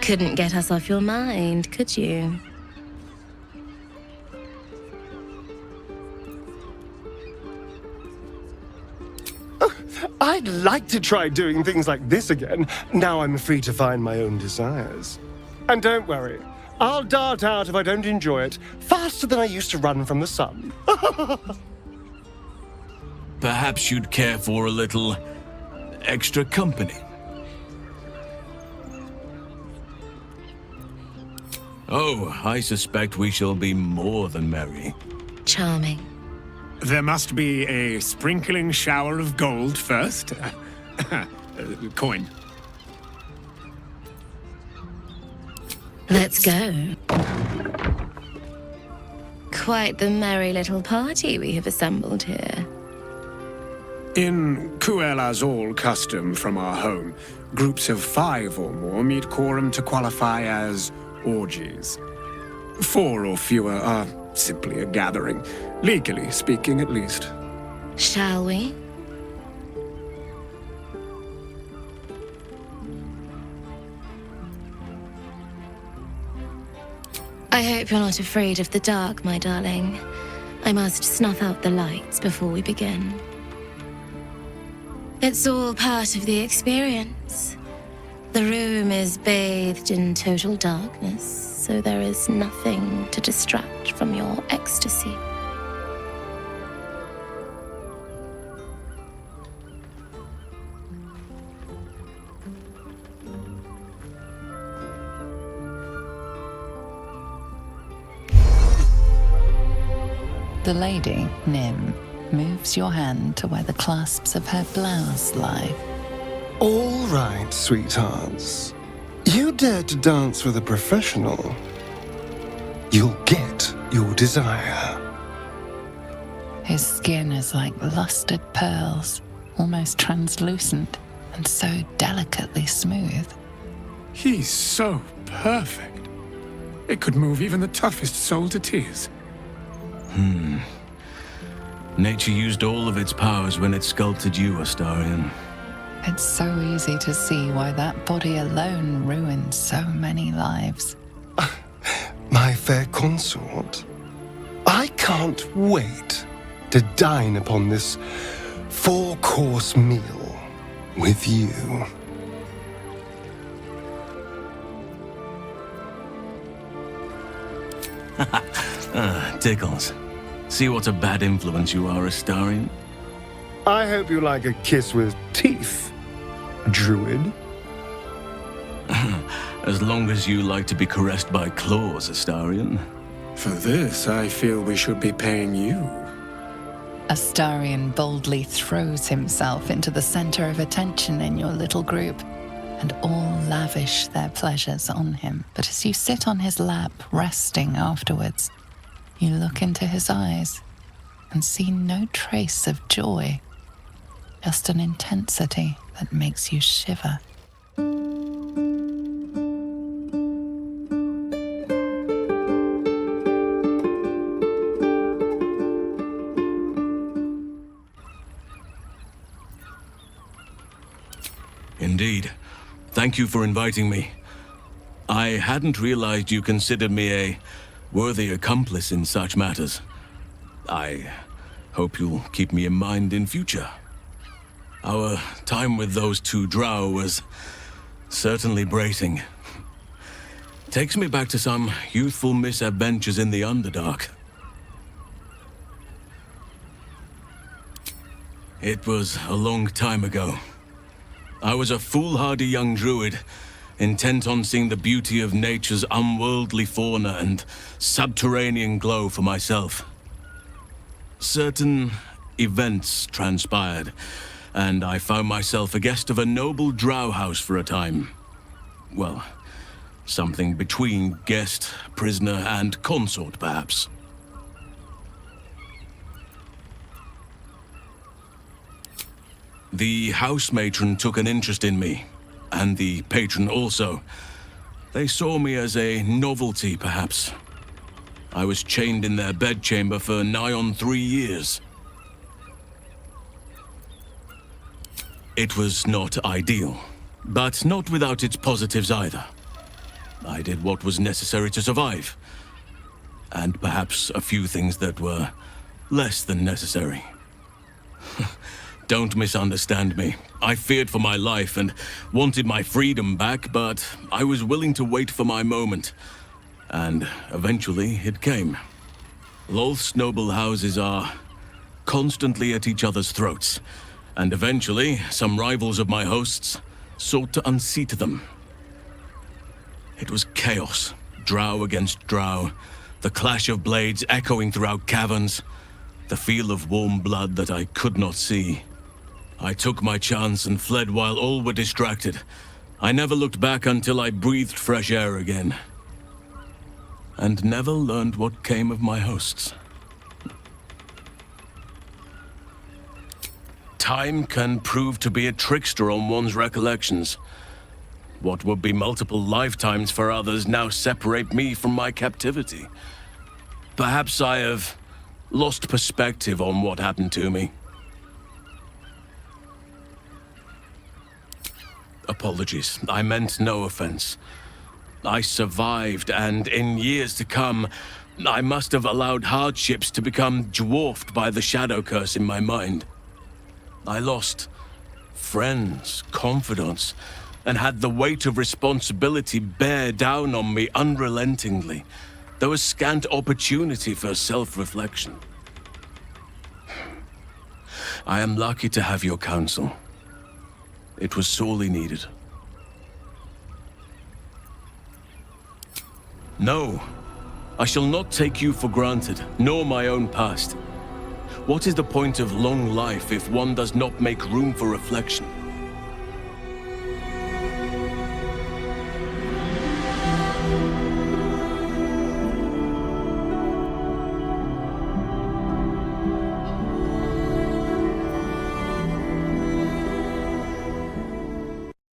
Couldn't get us off your mind, could you? I'd like to try doing things like this again. Now I'm free to find my own desires. And don't worry, I'll dart out if I don't enjoy it, faster than I used to run from the sun. Perhaps you'd care for a little extra company. Oh, I suspect we shall be more than merry. Charming. There must be a sprinkling shower of gold first. Coin. Let's go. Quite the merry little party we have assembled here. In Cruella's all custom from our home, groups of 5 or more meet quorum to qualify as orgies. 4 or fewer are simply a gathering, legally speaking at least. Shall we? I hope you're not afraid of the dark, my darling. I must snuff out the lights before we begin. It's all part of the experience. The room is bathed in total darkness, so there is nothing to distract from your ecstasy. The lady, Nim, moves your hand to where the clasps of her blouse lie. All right, sweethearts. You dare to dance with a professional, you'll get your desire. His skin is like lustered pearls, almost translucent and so delicately smooth. He's so perfect. It could move even the toughest soul to tears. Nature used all of its powers when it sculpted you, Astarion. It's so easy to see why that body alone ruined so many lives. My fair consort, I can't wait to dine upon this 4-course meal with you. Tickles. See what a bad influence you are, Astarion? I hope you like a kiss with teeth, druid. As long as you like to be caressed by claws, Astarion. For this, I feel we should be paying you. Astarion boldly throws himself into the center of attention in your little group, and all lavish their pleasures on him. But as you sit on his lap, resting afterwards, you look into his eyes and see no trace of joy, just an intensity that makes you shiver. Indeed. Thank you for inviting me. I hadn't realized you considered me a worthy accomplice in such matters. I hope you'll keep me in mind in future. Our time with those 2 drow was certainly bracing. Takes me back to some youthful misadventures in the Underdark. It was a long time ago. I was a foolhardy young druid, intent on seeing the beauty of nature's unworldly fauna and subterranean glow for myself. Certain events transpired, and I found myself a guest of a noble drow house for a time. Well, something between guest, prisoner, and consort, perhaps. The house matron took an interest in me, and the patron also. They saw me as a novelty, perhaps. I was chained in their bedchamber for nigh on 3 years. It was not ideal, but not without its positives either. I did what was necessary to survive. And perhaps a few things that were less than necessary. Don't misunderstand me. I feared for my life and wanted my freedom back, but I was willing to wait for my moment. And eventually it came. Lolth's noble houses are constantly at each other's throats, and eventually some rivals of my hosts sought to unseat them. It was chaos, drow against drow, the clash of blades echoing throughout caverns, the feel of warm blood that I could not see. I took my chance and fled while all were distracted. I never looked back until I breathed fresh air again. And never learned what came of my hosts. Time can prove to be a trickster on one's recollections. What would be multiple lifetimes for others now separate me from my captivity. Perhaps I have lost perspective on what happened to me. Apologies, I meant no offense. I survived, and in years to come, I must have allowed hardships to become dwarfed by the shadow curse in my mind. I lost friends, confidants, and had the weight of responsibility bear down on me unrelentingly. There was scant opportunity for self-reflection. I am lucky to have your counsel. It was sorely needed. No, I shall not take you for granted, nor my own past. What is the point of long life if one does not make room for reflection?